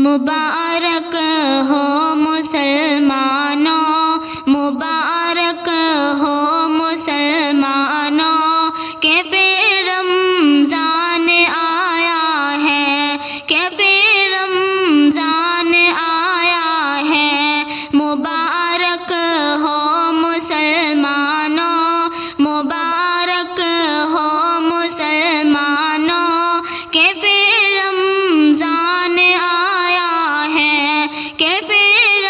مبارک ہو مسلمانوں، مبارک ہو مسلمانوں، کہ پھر رمضان آیا ہے، کہ پھر رمضان آیا ہے۔ مبارک ہو مسلمانوں، مبارک ہو مسلمانوں، کہ پھر رمضان آیا ہے، کہ پھر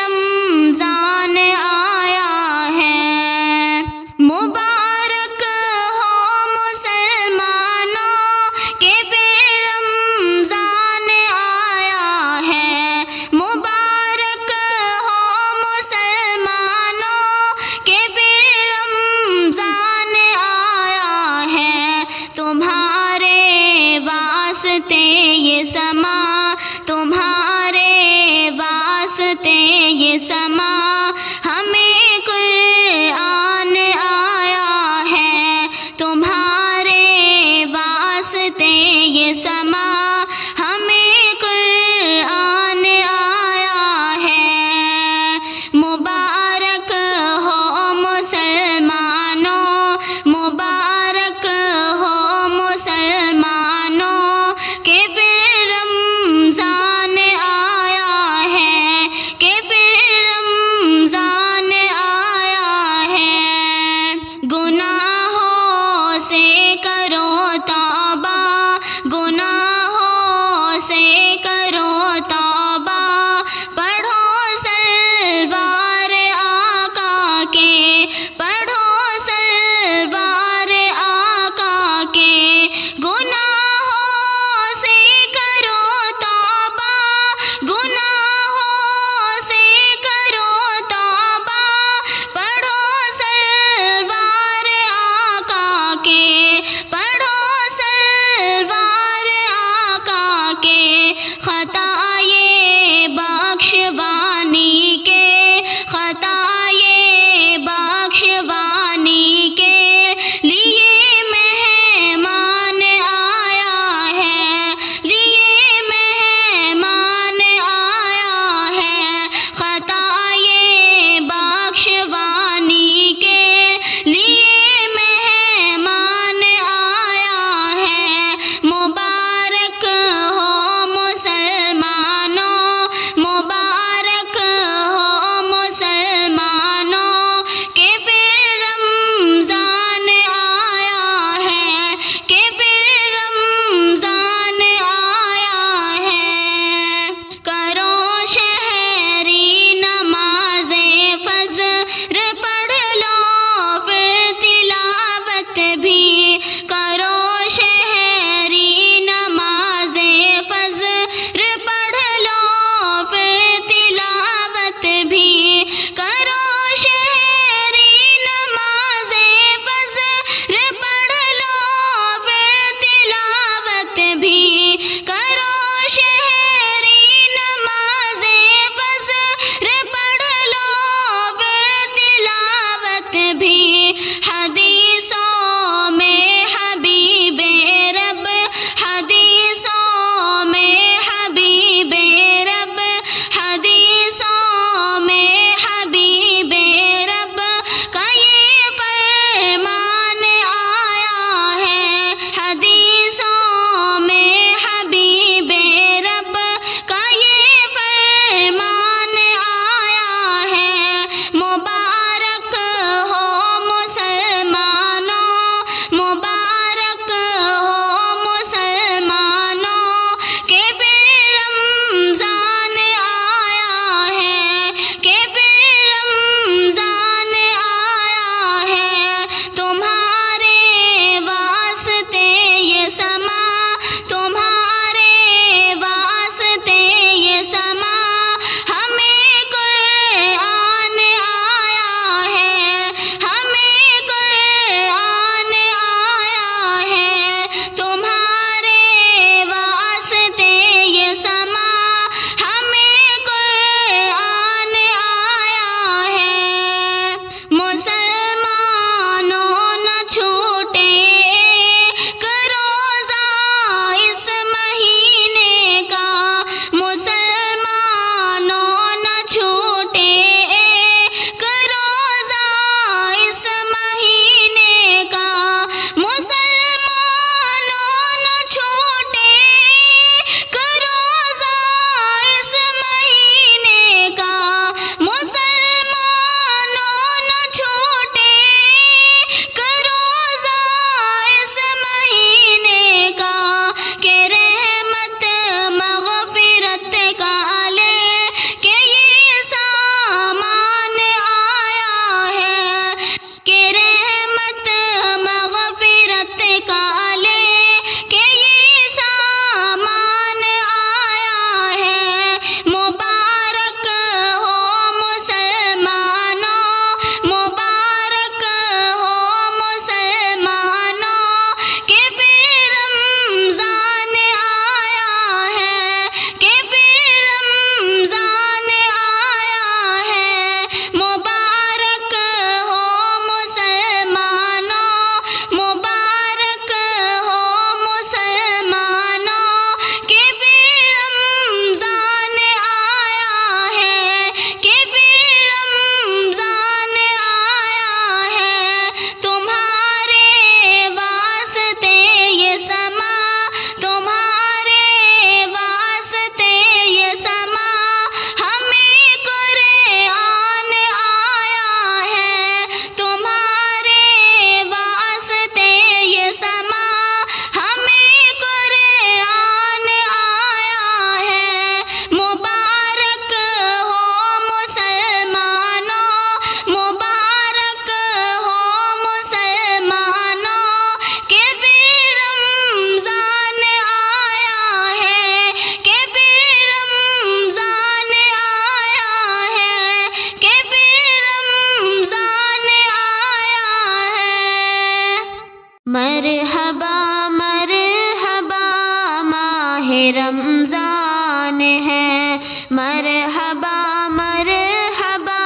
رمضان ہے، مرحبا مرحبا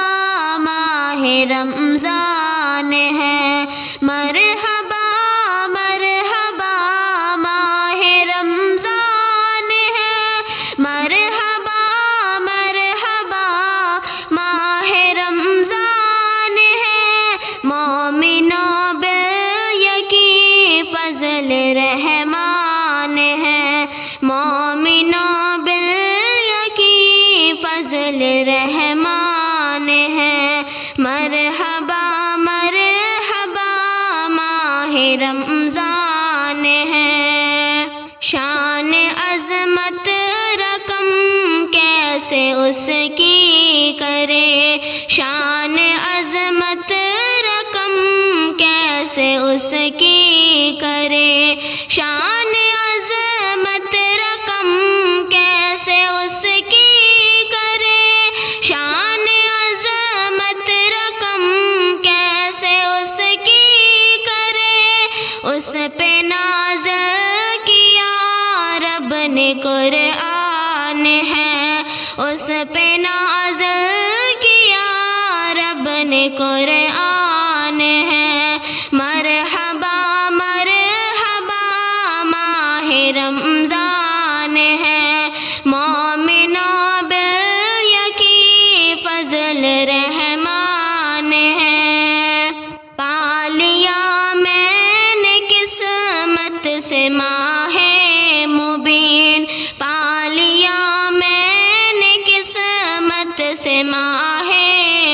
ماہ رمضان ہے، مرحبا مرحبا ماہ رمضان ہے، مرحبا مرحبا ماہ رمضان ہے، مومنوں بالیکی فضل رحمان ہے، مومنوں بالیکی فضل رحمان ہے، مرحبا مرحبا ماہ رمضان ہے، شان عظمت رقم کیسے اس کی کرے، شان عظمت رقم کیسے اس کی کرے، شان عظمت رقم کیسے اس کی کرے، شان عظمت رقم کیسے اس کی کرے، اس پہ ناز کیا رب نے قرآن ہے، اس پہ ناز کیا رب نے قرآن ہے، مرحبا مرحبا ماہ رمضان ہے، مومنوں بالیکی فضل رحمان ہے، پا لیا میں نے قسمت سے ماہ مبین، پا لیا میں نے قسمت سے ماہ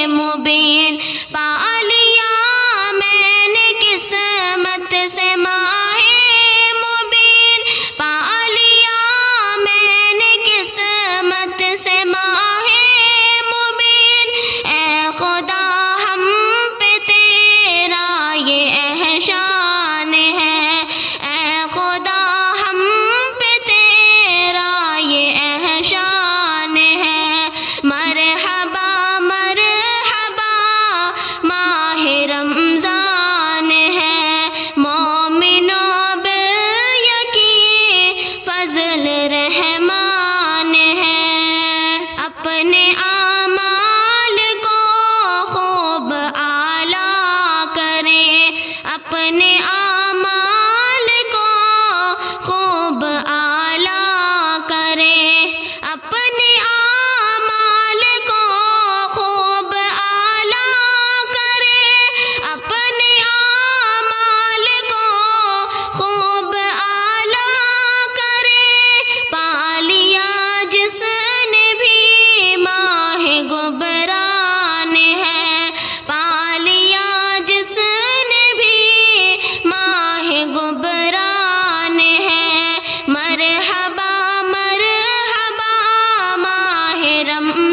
مبین، پا لیا میں نے قسمت سے ماہ مبین، پا لیا میں نے قسمت سے ماہ مبین، اے خدا ہم پہ تیرا یہ احسان ہے، اے خدا ہم پہ تیرا یہ احسان ہے، مرحبا مرحبا ماہ رمضان ہے، مومنوں بالیکی فضل رحمان ہے، اپنے اعمال کو خوب اعلیٰ کریں، اپنے اعمال کو خوب اعلیٰ کریں، اپنے اعمال کو خوب اعلیٰ کریں، اپنے اعمال کو خوب اعلیٰ کریں، پا لیا جس نے بھی ماہ گبران ہے، پا لیا جس نے بھی ماہ گبران ہے، مرحبا مرحبا ماہ رمضان